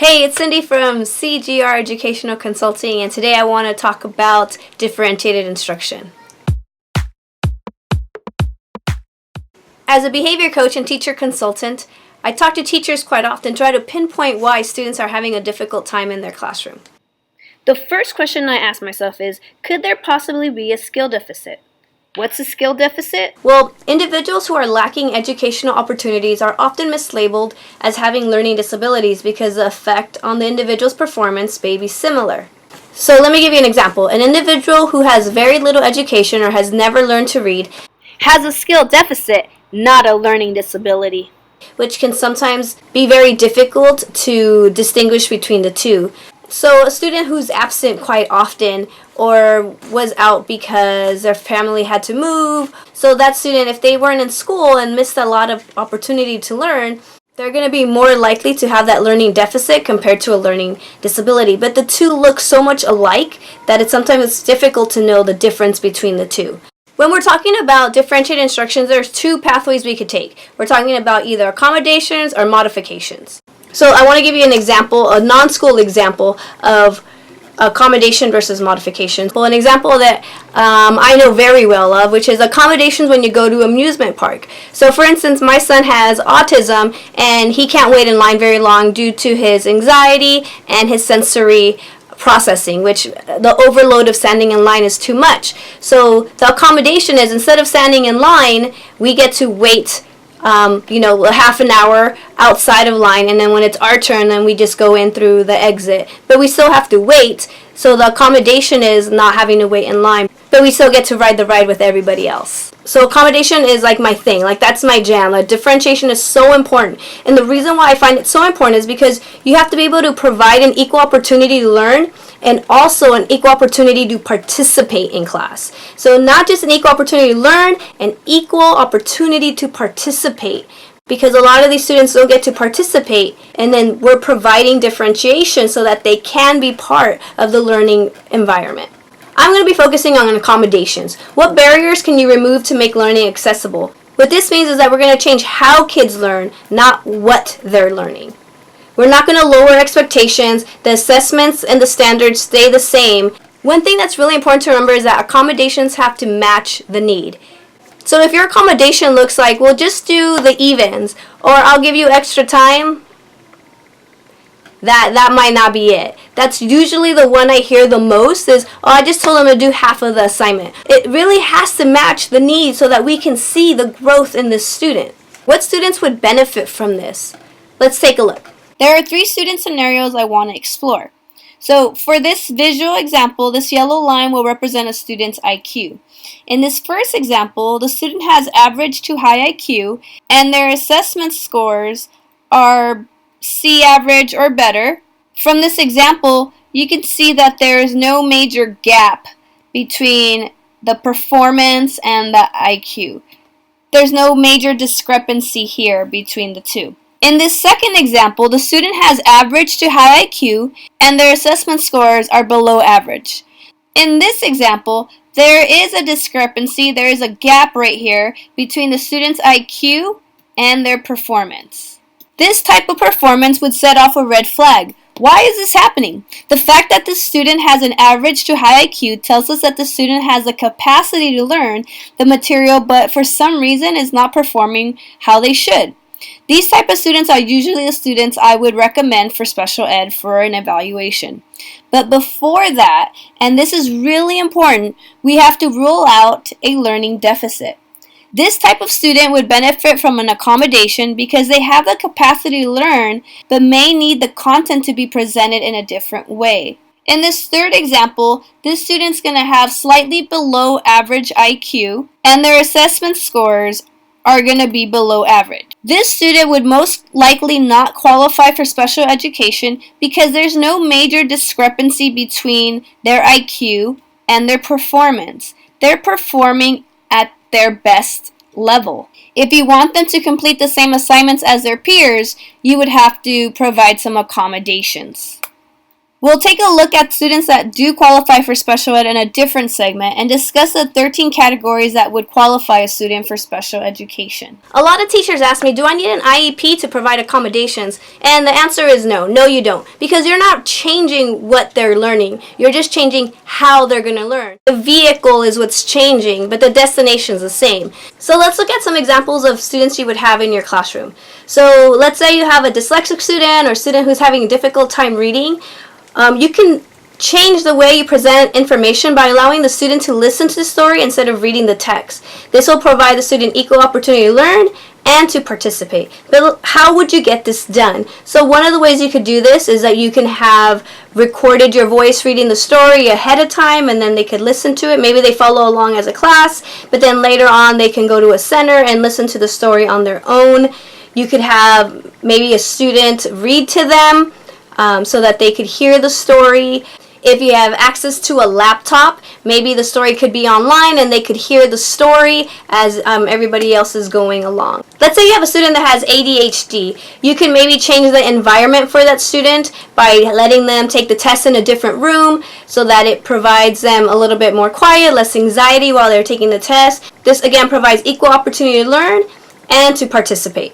Hey, it's Cindy from CGR Educational Consulting, and today I want to talk about differentiated instruction. As a behavior coach and teacher consultant, I talk to teachers quite often, try to pinpoint why students are having a difficult time in their classroom. The first question I ask myself is, could there possibly be a skill deficit? What's a skill deficit? Well, individuals who are lacking educational opportunities are often mislabeled as having learning disabilities because the effect on the individual's performance may be similar. So let me give you an example. An individual who has very little education or has never learned to read has a skill deficit, not a learning disability, which can sometimes be very difficult to distinguish between the two. So a student who's absent quite often or was out because their family had to move, so that student, if they weren't in school and missed a lot of opportunity to learn, they're going to be more likely to have that learning deficit compared to a learning disability. But the two look so much alike that it's sometimes difficult to know the difference between the two. When we're talking about differentiated instructions, there's two pathways we could take. We're talking about either accommodations or modifications. So I want to give you an example, a non-school example of accommodation versus modification. Well, an example that I know very well of, which is accommodations when you go to amusement park. So for instance, my son has autism and he can't wait in line very long due to his anxiety and his sensory processing, which the overload of standing in line is too much. So the accommodation is, instead of standing in line, we get to wait a half an hour outside of line, and then when it's our turn, then we just go in through the exit. But we still have to wait, so the accommodation is not having to wait in line, but we still get to ride the ride with everybody else. So accommodation is like my thing, like that's my jam. Like differentiation is so important, and the reason why I find it so important is because you have to be able to provide an equal opportunity to learn and also an equal opportunity to participate in class. So not just an equal opportunity to learn, an equal opportunity to participate. Because a lot of these students don't get to participate, and then we're providing differentiation so that they can be part of the learning environment. I'm going to be focusing on accommodations. What barriers can you remove to make learning accessible? What this means is that we're going to change how kids learn, not what they're learning. We're not going to lower expectations. The assessments and the standards stay the same. One thing that's really important to remember is that accommodations have to match the need. So if your accommodation looks like, well, just do the evens, or I'll give you extra time, that might not be it. That's usually the one I hear the most is, oh, I just told them to do half of the assignment. It really has to match the need so that we can see the growth in this student. What students would benefit from this? Let's take a look. There are 3 student scenarios I want to explore. So for this visual example, this yellow line will represent a student's IQ. In this first example, the student has average to high IQ, and their assessment scores are C average or better. From this example, you can see that there is no major gap between the performance and the IQ. There's no major discrepancy here between the two. In this second example, the student has average to high IQ, and their assessment scores are below average. In this example, there is a discrepancy, there is a gap right here between the student's IQ and their performance. This type of performance would set off a red flag. Why is this happening? The fact that the student has an average to high IQ tells us that the student has the capacity to learn the material, but for some reason is not performing how they should. These type of students are usually the students I would recommend for special ed for an evaluation. But before that, and this is really important, we have to rule out a learning deficit. This type of student would benefit from an accommodation because they have the capacity to learn but may need the content to be presented in a different way. In this third example, this student's going to have slightly below average IQ, and their assessment scores are going to be below average. This student would most likely not qualify for special education because there's no major discrepancy between their IQ and their performance. They're performing at their best level. If you want them to complete the same assignments as their peers, you would have to provide some accommodations. We'll take a look at students that do qualify for special ed in a different segment and discuss the 13 categories that would qualify a student for special education. A lot of teachers ask me, do I need an IEP to provide accommodations? And the answer is no. No, you don't. Because you're not changing what they're learning. You're just changing how they're going to learn. The vehicle is what's changing, but the destination is the same. So let's look at some examples of students you would have in your classroom. So let's say you have a dyslexic student or student who's having a difficult time reading. You can change the way you present information by allowing the student to listen to the story instead of reading the text. This will provide the student equal opportunity to learn and to participate. But how would you get this done? So one of the ways you could do this is that you can have recorded your voice reading the story ahead of time, and then they could listen to it. Maybe they follow along as a class, but then later on they can go to a center and listen to the story on their own. You could have maybe a student read to them, so that they could hear the story. If you have access to a laptop, maybe the story could be online and they could hear the story as everybody else is going along. Let's say you have a student that has ADHD. You can maybe change the environment for that student by letting them take the test in a different room so that it provides them a little bit more quiet, less anxiety while they're taking the test. This again provides equal opportunity to learn and to participate.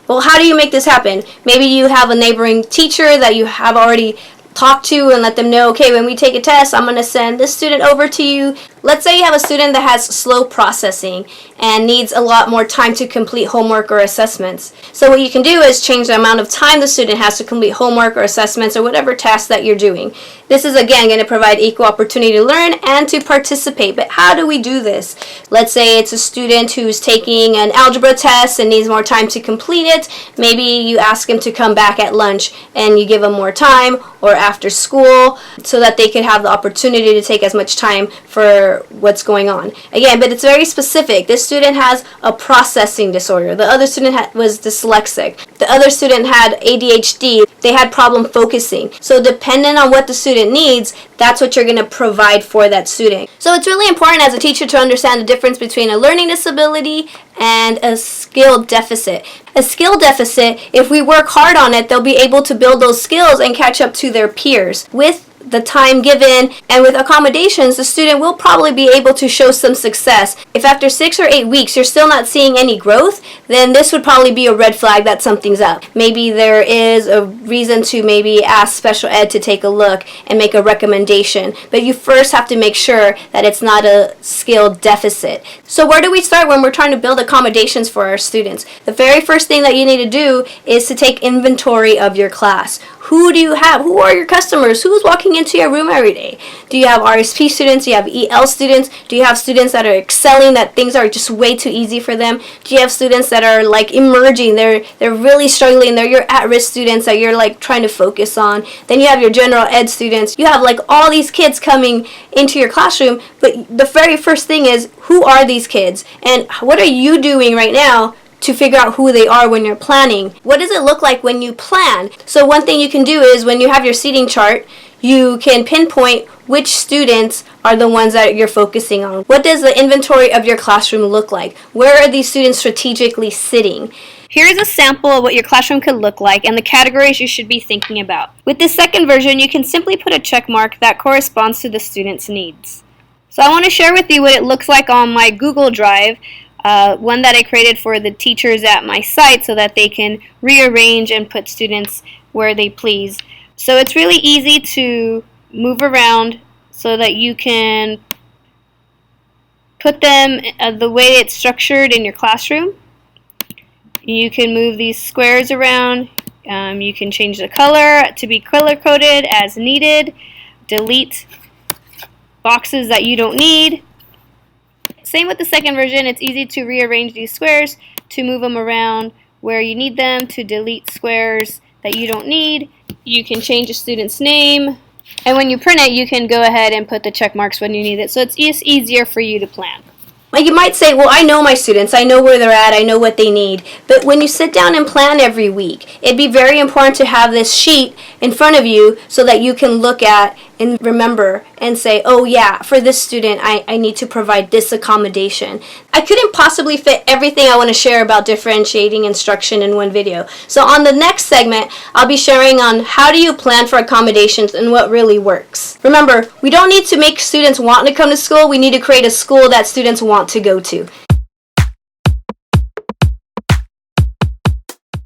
Well, how do you make this happen? Maybe you have a neighboring teacher that you have already talked to and let them know, okay, when we take a test, I'm going to send this student over to you. Let's say you have a student that has slow processing and needs a lot more time to complete homework or assessments. So what you can do is change the amount of time the student has to complete homework or assessments or whatever task that you're doing. This is again going to provide equal opportunity to learn and to participate. But how do we do this? Let's say it's a student who's taking an algebra test and needs more time to complete it. Maybe you ask him to come back at lunch and you give him more time, or after school, so that they could have the opportunity to take as much time for what's going on. Again, but it's very specific. This student has a processing disorder. The other student was dyslexic. The other student had ADHD. They had problem focusing. So depending on what the student needs, that's what you're going to provide for that student. So it's really important as a teacher to understand the difference between a learning disability and a skill deficit. A skill deficit, if we work hard on it, they'll be able to build those skills and catch up to their peers. With the time given and with accommodations, the student will probably be able to show some success. If after 6 or 8 weeks you're still not seeing any growth, then this would probably be a red flag that something's up. Maybe there is a reason to maybe ask special ed to take a look and make a recommendation. But you first have to make sure that it's not a skill deficit. So where do we start when we're trying to build accommodations for our students? The very first thing that you need to do is to take inventory of your class. Who do you have? Who are your customers? Who's walking into your room every day? Do you have RSP students? Do you have EL students? Do you have students that are excelling, that things are just way too easy for them? Do you have students that are like emerging? They're really struggling. They're your at-risk students that you're like trying to focus on. Then you have your general ed students. You have like all these kids coming into your classroom, but the very first thing is, who are these kids? And what are you doing right now to figure out who they are when you're planning? What does it look like when you plan? So one thing you can do is when you have your seating chart, you can pinpoint which students are the ones that you're focusing on. What does the inventory of your classroom look like? Where are these students strategically sitting? Here's a sample of what your classroom could look like and the categories you should be thinking about. With this second version, you can simply put a check mark that corresponds to the student's needs. So I want to share with you what it looks like on my Google Drive, one that I created for the teachers at my site so that they can rearrange and put students where they please. So it's really easy to move around so that you can put them the way it's structured in your classroom. You can move these squares around. You can change the color to be color-coded as needed. Delete boxes that you don't need. Same with the second version. It's easy to rearrange these squares, to move them around where you need them, to delete squares that you don't need. You can change a student's name, and when you print it, you can go ahead and put the check marks when you need it. So it's just easier for you to plan. Like you might say, well, I know my students, I know where they're at, I know what they need. But when you sit down and plan every week, it'd be very important to have this sheet in front of you so that you can look at and remember and say, oh yeah, for this student, I need to provide this accommodation. I couldn't possibly fit everything I want to share about differentiating instruction in one video. So on the next segment, I'll be sharing on how do you plan for accommodations and what really works. Remember, we don't need to make students want to come to school, we need to create a school that students want to go to.